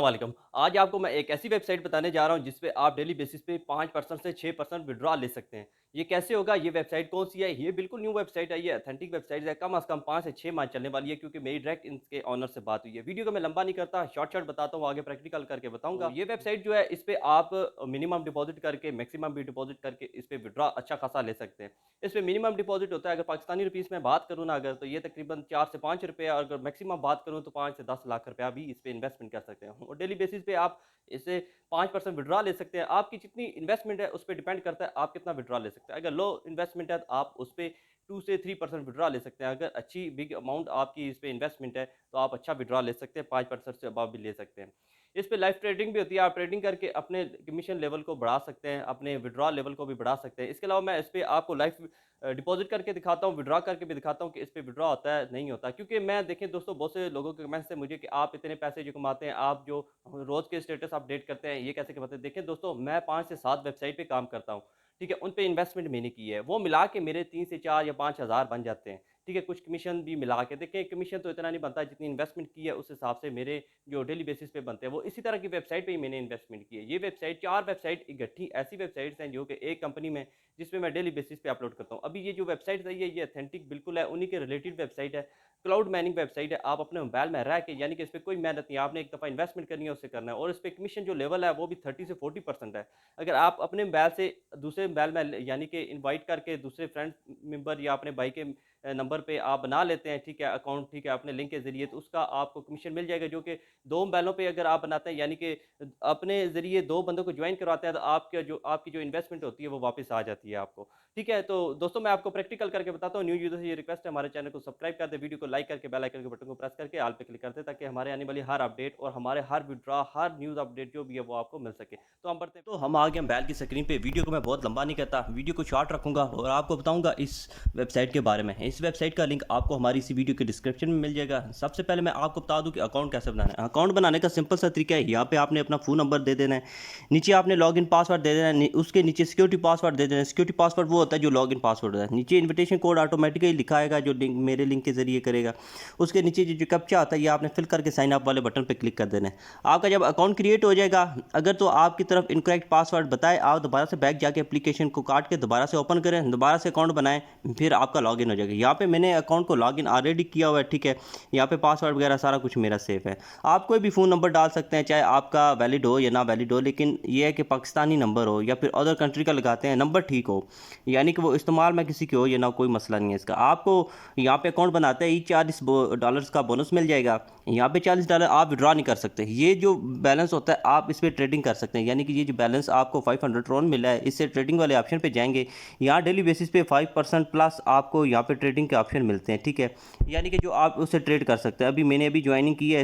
वालेकुम। आज आपको मैं एक ऐसी वेबसाइट बताने जा रहा हूँ जिस पे आप डेली बेसिस पे 5% से 6% विथड्रॉ ले सकते हैं। ये कैसे होगा? ये वेबसाइट कौन-सी है? ये बिल्कुल न्यू वेबसाइट है, ये ऑथेंटिक वेबसाइट है। कम से कम 5 से 6 माह चलने वाली है क्योंकि मेरी डायरेक्ट इनके ओनर से बात हुई है। वीडियो को मैं लंबा नहीं करता, शॉर्ट बताता हूँ, आगे प्रैक्टिकल करके बताऊँगा। ये वेबसाइट जो है इस पे आप मिनिमम डिपॉज़िट करके मैक्सिमम भी डिपॉज़िट करके इस पे विथड्रॉ अच्छा खासा ले सकते हैं। इस पे मिनिमम डिपॉज़िट होता है, अगर पाकिस्तानी रुपीज़ में बात करूँ ना, अगर तो ये तकरीबन 4 से 5 रुपए, और अगर मैक्सिमम बात करूँ तो 5 से 10 लाख रुपया भी इस पे इन्वेस्टमेंट कर सकते हैं और डेली बेसिस पे आप इससे 5% विथड्रॉ ले सकते हैं। आपकी जितनी इन्वेस्टमेंट है उस पे डिपेंड करता है आप कितना विथड्रॉ ले सकते हैं। अगर लो इन्वेस्टमेंट है तो आप उस पे 2 से 3% विथड्रॉ ले सकते हैं। अगर अच्छी बिग अमाउंट आपकी इस पे इन्वेस्टमेंट है तो आप अच्छा विथड्रॉ ले सकते हैं, 5% से अबव भी ले सकते हैं। इस पे लाइव ट्रेडिंग भी होती है, आप ट्रेडिंग करके अपने कमीशन लेवल को बढ़ा सकते हैं, अपने विथड्रॉ लेवल को भी बढ़ा सकते हैं। इसके अलावा मैं इस पे आपको लाइव डिपॉज़िट करके दिखाता हूँ, विथड्रॉ करके भी दिखाता हूँ कि इस पे विथड्रॉ होता है, नहीं होता। क्योंकि मैं देखें दोस्तों, बहुत से लोगों के कमेंट्स हैं मुझे कि आप इतने पैसे जो कमाते हैं, आप जो रोज़ के स्टेटस अपडेट करते हैं, ये कैसे कमाते हैं? देखें दोस्तों, मैं 5 से 7 वेबसाइट पे काम करता हूँ, ठीक है? उन पे इन्वेस्टमेंट मैंने की है, वो मिला के मेरे 3 से 4 या 5 हज़ार बन जाते हैं, ठीक है? कुछ कमीशन भी मिला के। देखिए, कमीशन तो इतना नहीं बनता, जितनी इन्वेस्टमेंट की है उस हिसाब से मेरे जो डेली बेसिस पे बनते हैं, वो इसी तरह की वेबसाइट पे ही मैंने इन्वेस्टमेंट की है। ये वेबसाइट 4 वेबसाइट इकट्ठी ऐसी वेबसाइट्स हैं जो कि एक कंपनी में, जिसपे मैं डेली बेसिस पे अपलोड करता हूँ। अभी ये जो वेबसाइट है ये ऑथेंटिक बिल्कुल है, उन्हीं के रिलेटेड वेबसाइट है। क्लाउड माइनिंग वेबसाइट है, आप अपने मोबाइल में रह के, यानी कि इस पे कोई मेहनत नहीं है, आपने एक दफ़ा इन्वेस्टमेंट करनी है, उससे करना है, और इस पे कमीशन जो लेवल है वो भी 30 से 40% है। अगर आप अपने मोबाइल से दूसरे मोबाइल में यानी कि इनवाइट करके दूसरे फ्रेंड मेंबर या अपने भाई के नंबर पे आप बना लेते हैं, ठीक है, अकाउंट, ठीक है, अपने लिंक के ज़रिए, तो उसका आपको कमीशन मिल जाएगा, जो कि 2 मोबाइलों पे अगर आप बनाते हैं, यानी कि अपने ज़रिए 2 बंदों को जॉइन करवाते हैं, तो आपकी जो इन्वेस्टमेंट होती है वो वापस आ जाती है आपको। ठीक है, तो दोस्तों मैं आपको प्रैक्टिकल करके बताता हूँ। न्यू यूज़र से ये रिक्वेस्ट है, हमारे चैनल को सब्सक्राइब कर दें, वीडियो को लाइक करके बेल आइकन के बटन को प्रेस करके ऑल पे क्लिक कर दें, ताकि हमारे आने वाली हर अपडेट और हमारे हर विथड्रॉ, हर न्यूज़ अपडेट जो भी है वो आपको मिल सके। तो हम बढ़ते हैं, तो हम आ गए मोबाइल की स्क्रीन पे। वीडियो को मैं बहुत लंबा नहीं करता, वीडियो को शॉर्ट रखूँगा और आपको बताऊँगा इस वेबसाइट के बारे में। इस वेबसाइट का लिंक आपको हमारी इसी वीडियो के डिस्क्रिप्शन में मिल जाएगा। सबसे पहले मैं आपको बता दूँ कि अकाउंट कैसे बनाना है। अकाउंट बनाने का सिंपल सा तरीका है, यहाँ पे आपने अपना फ़ोन नंबर दे देना है, नीचे आपने लॉगिन पासवर्ड दे देना है, उसके नीचे सिक्योरिटी पासवर्ड दे देना है। सिक्योरिटी पासवर्ड वो होता है जो लॉगिन पासवर्ड होता है। नीचे इन्विटेशन कोड ऑटोमेटिकली लिखा आएगा जो लिंक मेरे लिंक के जरिए करेगा। उसके नीचे जो कैप्चा आता है ये आपने फिल करके साइन अप वाले बटन पे क्लिक कर देना है। आपका जब अकाउंट क्रिएट हो जाएगा, अगर तो आपकी तरफ इनकरेक्ट पासवर्ड बताए, आप दोबारा से बैक जाके एप्लीकेशन को काट के दोबारा से ओपन करें, दोबारा से अकाउंट बनाएं, फिर आपका लॉगिन हो जाएगा। यहाँ पे मैंने अकाउंट को लॉगिन ऑलरेडी किया हुआ है, ठीक है। यहाँ पे पासवर्ड वगैरह सारा कुछ मेरा सेफ है। आप कोई भी फ़ोन नंबर डाल सकते हैं, चाहे आपका वैलिड हो या ना वैलिड हो, लेकिन ये है कि पाकिस्तानी नंबर हो या फिर अदर कंट्री का लगाते हैं, नंबर ठीक हो, यानी कि वो इस्तेमाल में किसी के हो या ना, कोई मसला नहीं है इसका। आपको यहाँ पे अकाउंट बनाते ही $40 का बोनस मिल जाएगा। यहाँ पे $40 आप विड्रॉ नहीं कर सकते। ये जो बैलेंस होता है आप इस पर ट्रेडिंग कर सकते हैं, यानी कि ये जो बैलेंस आपको 500 RON मिला है, इससे ट्रेडिंग वाले ऑप्शन पे जाएंगे। यहाँ डेली बेसिस पे 5% प्लस आपको यहाँ पे ट्रेडिंग के ऑप्शन मिलते हैं, ठीक है, यानी कि जो आप उससे ट्रेड कर सकते हैं। अभी मैंने अभी ज्वाइनिंग की है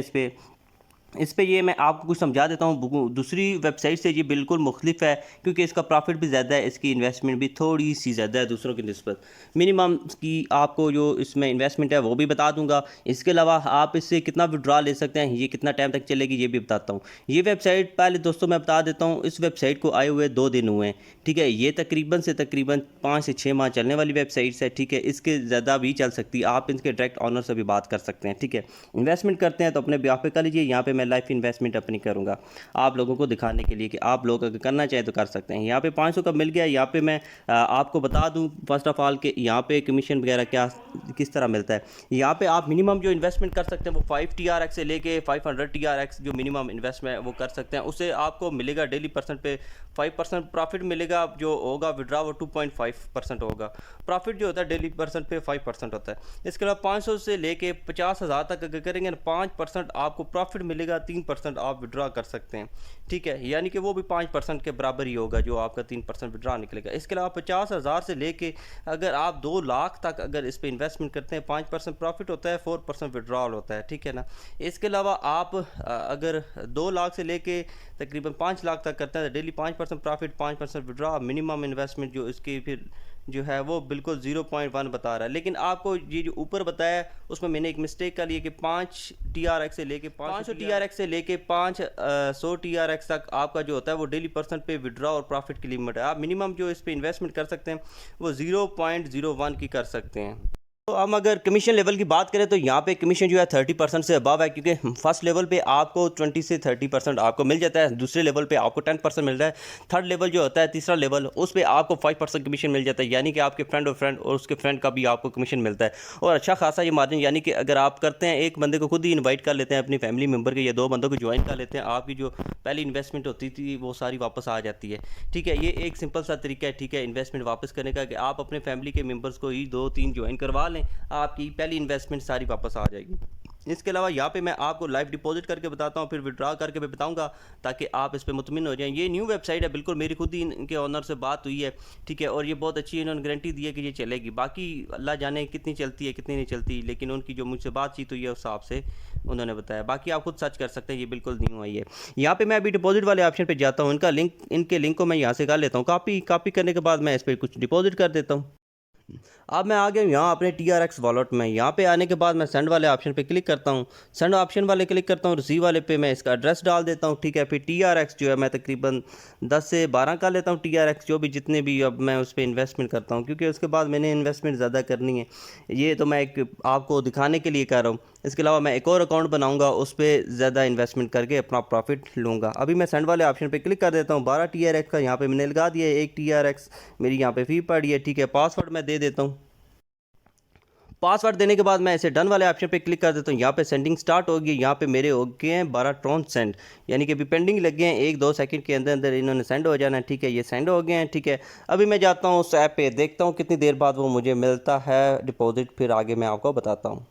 इस पे ये मैं आपको कुछ समझा देता हूँ। दूसरी वेबसाइट से ये बिल्कुल मुख्तलिफ है, क्योंकि इसका प्रॉफिट भी ज़्यादा है, इसकी इन्वेस्टमेंट भी थोड़ी सी ज़्यादा है दूसरों की निस्बत। मिनिमम की आपको जो इसमें इन्वेस्टमेंट है वो भी बता दूंगा। इसके अलावा आप इससे कितना विड्रॉ ले सकते हैं, ये कितना टाइम तक चलेगी, ये भी बताता हूँ। ये वेबसाइट पहले दोस्तों मैं बता देता हूँ, इस वेबसाइट को आए हुए 2 दिन हुए हैं, ठीक है। ये तकरीबन 5 से 6 माह चलने वाली वेबसाइट्स है, ठीक है। इसके ज़्यादा भी चल सकती है, आप इनके डायरेक्ट ऑनर से भी बात कर सकते हैं, ठीक है। इन्वेस्टमेंट करते हैं तो अपने ब्याह पे कर लीजिए। यहाँ पे मैं लाइफ इन्वेस्टमेंट अपनी करूँगा आप लोगों को दिखाने के लिए कि आप लोग अगर करना चाहें तो कर सकते हैं। यहाँ पे 500 का मिल गया। यहाँ पे मैं आपको बता दूँ फर्स्ट ऑफ ऑल कि यहाँ पे कमीशन वगैरह किस तरह मिलता है। यहाँ पे आप मिनिमम जो इन्वेस्टमेंट कर सकते हैं वो 5 TRX से लेके 500 TRX जो मिनिमम इन्वेस्टमेंट वो कर सकते हैं। उससे आपको मिलेगा डेली परसेंट पे 5% प्रॉफिट मिलेगा। जो होगा विड्रॉ वो 2.5% होगा। प्रॉफिट जो होता है डेली परसेंट पे 5% होता है। इसके अलावा 500 से लेके 50,000 तक अगर करेंगे ना, 5% आपको प्रॉफिट मिलेगा, 3% आप विड्रॉ कर सकते हैं, ठीक है। यानी कि वो भी 5% के बराबर ही होगा जो आपका 3% विड्रॉ निकलेगा। इसके अलावा 50,000 से लेके अगर आप 2 लाख तक अगर इस पर इन्वेस्टमेंट करते हैं, 5% प्रॉफिट होता है, 4% विड्रॉल होता है, ठीक है ना। इसके अलावा आप अगर 2 लाख से लेके तकरीबन 5 लाख तक करते हैं तो daily 5% profit, 5% withdraw. Minimum investment जो इसकी फिर जो है वो बिल्कुल 0.1 बता रहा है। लेकिन आपको ये जो ऊपर बताया है उसमें मैंने एक मिस्टेक कर ली है कि 5 TRX से लेके 500 TRX से लेके 500 TRX तक आपका जो होता है वो डेली परसेंट पे विड्रॉ और प्रॉफिट की लिमिट है। आप मिनिमम जो इस पे इन्वेस्टमेंट कर सकते हैं वो 0.01 की कर सकते हैं। तो हम अगर कमीशन लेवल की बात करें तो यहाँ पे कमीशन जो है 30% से अबव है, क्योंकि फर्स्ट लेवल पे आपको 20 से 30% आपको मिल जाता है, दूसरे लेवल पे आपको 10% मिल रहा है, थर्ड लेवल जो होता है तीसरा लेवल उस पर आपको 5% कमीशन मिल जाता है, यानी कि आपके फ्रेंड और उसके फ्रेंड का भी आपको कमीशन मिलता है और अच्छा खासा ये मार्जिन, यानी कि अगर आप करते हैं एक बंदे को खुद ही इन्वाइट कर लेते हैं अपनी फैमिली मेम्बर के या 2 बंदों को ज्वाइन कर लेते हैं, आपकी जो पहली इन्वेस्टमेंट होती थी वो सारी वापस आ जाती है। ठीक है, ये एक सिंपल सा तरीका है, ठीक है, इन्वेस्टमेंट वापस करने का, कि आप अपने फैमिली के मेम्बर्स को ही 2-3 ज्वाइन करवा लें, आपकी पहली इन्वेस्टमेंट सारी वापस आ जाएगी। इसके अलावा यहाँ पे मैं आपको लाइव डिपॉजिट करके बताता हूँ, फिर विड्रॉ करके भी बताऊँगा, ताकि आप इस पर मुतमिन हो जाएं। ये न्यू वेबसाइट है, बिल्कुल मेरी खुद ही इनके ओनर से बात हुई है, ठीक है, और ये बहुत अच्छी इन्होंने गारंटी दी है कि ये चलेगी। बाकी अल्लाह जाने कितनी चलती है कितनी नहीं चलती, लेकिन उनकी जो मुझसे बातचीत हुई है उस हिसाब से उन्होंने बताया। बाकी आप खुद सर्च कर सकते हैं, ये बिल्कुल न्यू आई है। यहाँ पे मैं अभी डिपॉजिट वाले ऑप्शन पे जाता हूँ, इनके लिंक को मैं यहाँ से कर लेता हूँ, कॉपी करने के बाद मैं इस पर कुछ डिपॉजिट कर देता हूँ। अब मैं आ गया हूँ यहाँ अपने TRX वॉलेट में। यहाँ पे आने के बाद मैं सेंड वाले ऑप्शन पे क्लिक करता हूँ, सेंड ऑप्शन वाले क्लिक करता हूँ, रिसीव वाले पे मैं इसका एड्रेस डाल देता हूँ, ठीक है। फिर TRX जो है मैं तकरीबन 10 से 12 का लेता हूँ TRX, जो भी जितने भी अब मैं उस पर इन्वेस्टमेंट करता हूँ, क्योंकि उसके बाद मैंने इन्वेस्टमेंट ज़्यादा करनी है, ये तो मैं एक आपको दिखाने के लिए कर रहा हूँ। इसके अलावा मैं एक और अकाउंट बनाऊँगा, उस पर ज़्यादा इन्वेस्टमेंट करके अपना प्रॉफिट लूँगा। अभी मैं सेंड वाले ऑप्शन पर क्लिक कर देता हूँ, 12 TRX का यहाँ पर मैंने लगा दिया है, 1 TRX मेरी यहाँ पर फ़ी पड़ी है, ठीक है। पासवर्ड मैं दे देता हूँ, पासवर्ड देने के बाद मैं इसे डन वाले ऑप्शन पे क्लिक कर देता हूँ। यहाँ पे सेंडिंग स्टार्ट होगी, यहाँ पे मेरे हो गए हैं 12 ट्रॉन सेंड, यानी कि अभी पेंडिंग लगे हैं, 1-2 सेकंड के अंदर अंदर इन्होंने सेंड हो जाना है, ठीक है। ये सेंड हो गए हैं, ठीक है। अभी मैं जाता हूँ उस ऐप पे, देखता हूँ कितनी देर बाद वो मुझे मिलता है डिपॉजिट, फिर आगे मैं आपको बताता हूँ।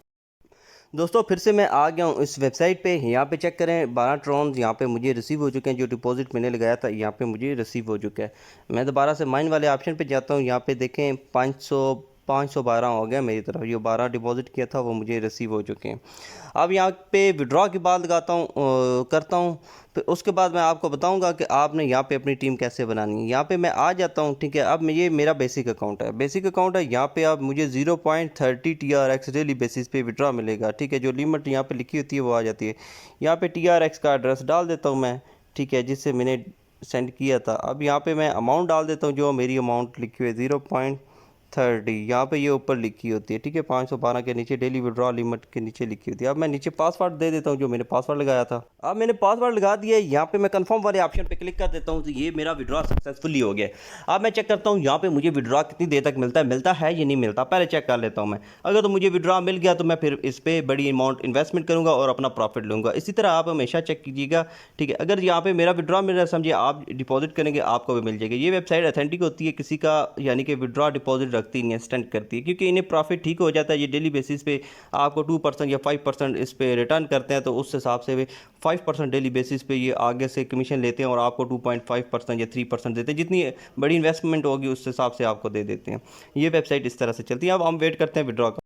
दोस्तों फिर से मैं आ गया हूँ इस वेबसाइट पे, यहाँ पे चेक करें 12 ट्रॉन्स यहाँ पे मुझे रिसीव हो चुके हैं, जो डिपॉजिट मैंने लगाया था यहाँ पे मुझे रिसीव हो चुका है। मैं दोबारा से माइन वाले ऑप्शन पे जाता हूँ, यहाँ पे देखें 512 हो गया मेरी तरफ, जो 12 डिपॉजिट किया था वो मुझे रिसीव हो चुके हैं। अब यहाँ पे विड्रॉ की बात करता हूँ, फिर उसके बाद मैं आपको बताऊंगा कि आपने यहाँ पे अपनी टीम कैसे बनानी है। यहाँ पे मैं आ जाता हूँ, ठीक है। अब ये मेरा बेसिक अकाउंट है, यहाँ पे अब मुझे 0.30 TRX डेली बेसिस पे विड्रॉ मिलेगा, ठीक है। जो लिमिट यहाँ पे लिखी होती है वो आ जाती है। यहाँ पे TRX का एड्रेस डाल देता हूँ मैं, ठीक है, जिससे मैंने सेंड किया था। अब यहाँ पे मैं अमाउंट डाल देता हूँ, जो मेरी अमाउंट लिखी हुई है 0.30, यहाँ पे ये ऊपर लिखी होती है, ठीक है। 512 के नीचे डेली विड्रॉ लिमिट के नीचे लिखी होती है। अब मैं नीचे पासवर्ड दे देता हूँ, जो मैंने पासवर्ड लगाया था। अब मैंने पासवर्ड लगा दिया है, यहाँ पे मैं कंफर्म वाले ऑप्शन पे क्लिक कर देता हूँ, तो ये मेरा विड्रॉ सक्सेसफुली हो गया। अब मैं चेक करता हूँ यहाँ पे मुझे विड्रॉ कितनी देर तक मिलता है या नहीं मिलता, पहले चेक कर लेता हूँ मैं। अगर तो मुझे विड्रॉ मिल गया तो मैं फिर इस पर बड़ी अमाउंट इन्वेस्टमेंट करूँगा और अपना प्रॉफिट लूँगा। इसी तरह आप हमेशा चेक कीजिएगा, ठीक है। अगर यहाँ पे मेरा विड्रॉ मिल रहा है, समझिए आप डिपॉजिट करेंगे आपको भी मिल जाएगा। ये वेबसाइट ऑथेंटिक होती है, किसी का यानी कि विड्रॉ डिपॉजिट रखती नहीं है, इंस्टेंट करती है, क्योंकि इन्हें प्रॉफिट ठीक हो जाता है। ये डेली बेसिस पे आपको 2% या 5% इस पे रिटर्न करते हैं, तो उस हिसाब से वे 5% डेली बेसिस पे ये आगे से कमीशन लेते हैं और आपको 2.5% या 3% देते हैं। जितनी बड़ी इन्वेस्टमेंट होगी उस हिसाब से आपको दे देते हैं। ये वेबसाइट इस तरह से चलती है। अब हम वेट करते हैं विड्रॉ का।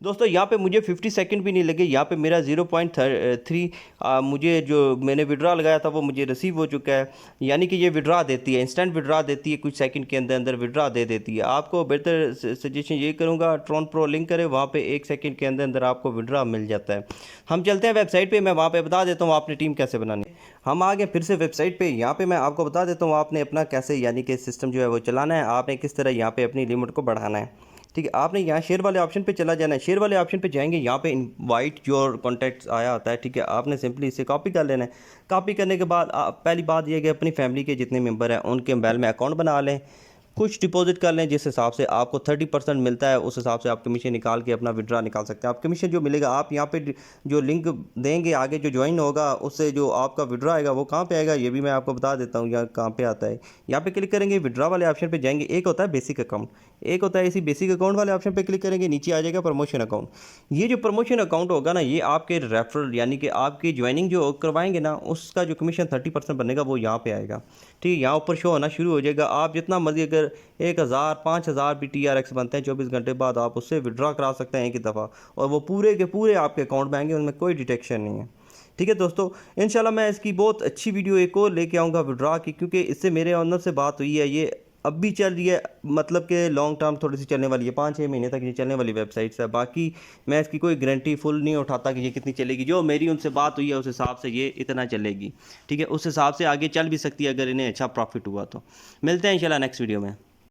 दोस्तों यहाँ पे मुझे 50 सेकंड भी नहीं लगे, यहाँ पे मेरा 0.3 मुझे जो मैंने विड्रॉ लगाया था वो मुझे रिसीव हो चुका है। यानी कि ये विड्रॉ देती है, इंस्टेंट विड्रॉ देती है, कुछ सेकंड के अंदर अंदर विड्रॉ दे देती है। आपको बेहतर सजेशन ये करूँगा, ट्रॉन प्रो लिंक करें, वहाँ पे 1 सेकंड के अंदर अंदर आपको विड्रॉ मिल जाता है। हम चलते हैं वेबसाइट पर, मैं वहाँ पर बता देता हूँ आपने टीम कैसे बनानी है। हम आ गए फिर से वेबसाइट पर, यहाँ पर मैं आपको बता देता हूँ आपने अपना कैसे यानी कि सिस्टम जो है वो चलाना है, आपने किस तरह यहाँ पर अपनी लिमिट को बढ़ाना है, ठीक है। आपने यहाँ शेयर वाले ऑप्शन पे चला जाना है, शेयर वाले ऑप्शन पे जाएंगे, यहाँ पे इनवाइट योर कॉन्टैक्ट्स आया होता है, ठीक है। आपने सिंपली इसे कॉपी कर लेना है। कॉपी करने के बाद पहली बात यह कि अपनी फैमिली के जितने मेंबर हैं उनके मोबाइल में अकाउंट बना लें, कुछ डिपॉजिट कर लें, जिस हिसाब से आपको 30% मिलता है उस हिसाब से आप कमीशन निकाल के अपना विड्रॉ निकाल सकते हैं। आप कमीशन जो मिलेगा, आप यहाँ पे जो लिंक देंगे आगे जो ज्वाइन होगा, उससे जो आपका विड्रॉ आएगा वो कहाँ पे आएगा ये भी मैं आपको बता देता हूँ, यहाँ कहाँ पे आता है। यहाँ पे क्लिक करेंगे, विड्रॉ वाले ऑप्शन पे जाएंगे, एक होता है बेसिक अकाउंट, एक होता है इसी बेसिक अकाउंट वाले ऑप्शन पे क्लिक करेंगे, नीचे आ जाएगा प्रमोशन अकाउंट। ये जो प्रमोशन अकाउंट होगा ना, ये आपके रेफरल यानी कि आपकी ज्वाइनिंग जो करवाएंगे ना, उसका जो कमीशन 30% बनेगा वो यहाँ पे आएगा, ठीक है। यहाँ ऊपर शो होना शुरू हो जाएगा। आप जितना मर्जी, अगर 1000 5000 भी TRX बनते हैं 24 घंटे बाद आप उससे विड्रॉ करा सकते हैं एक ही दफ़ा, और वो पूरे के पूरे आपके अकाउंट में आएंगे, उनमें कोई डिटेक्शन नहीं है, ठीक है। दोस्तों इंशाल्लाह मैं इसकी बहुत अच्छी वीडियो एक और लेके आऊँगा विड्रॉ की, क्योंकि इससे मेरे ओनर से बात हुई है, ये अब भी चल रही है, मतलब कि लॉन्ग टर्म थोड़ी सी चलने वाली है, 5-6 महीने तक ये चलने वाली वेबसाइट्स है। बाकी मैं इसकी कोई गारंटी फुल नहीं उठाता कि ये कितनी चलेगी, जो मेरी उनसे बात हुई है उस हिसाब से ये इतना चलेगी, ठीक है। उस हिसाब से आगे चल भी सकती है अगर इन्हें अच्छा प्रॉफिट हुआ तो। मिलते हैं इंशाल्लाह नेक्स्ट वीडियो में।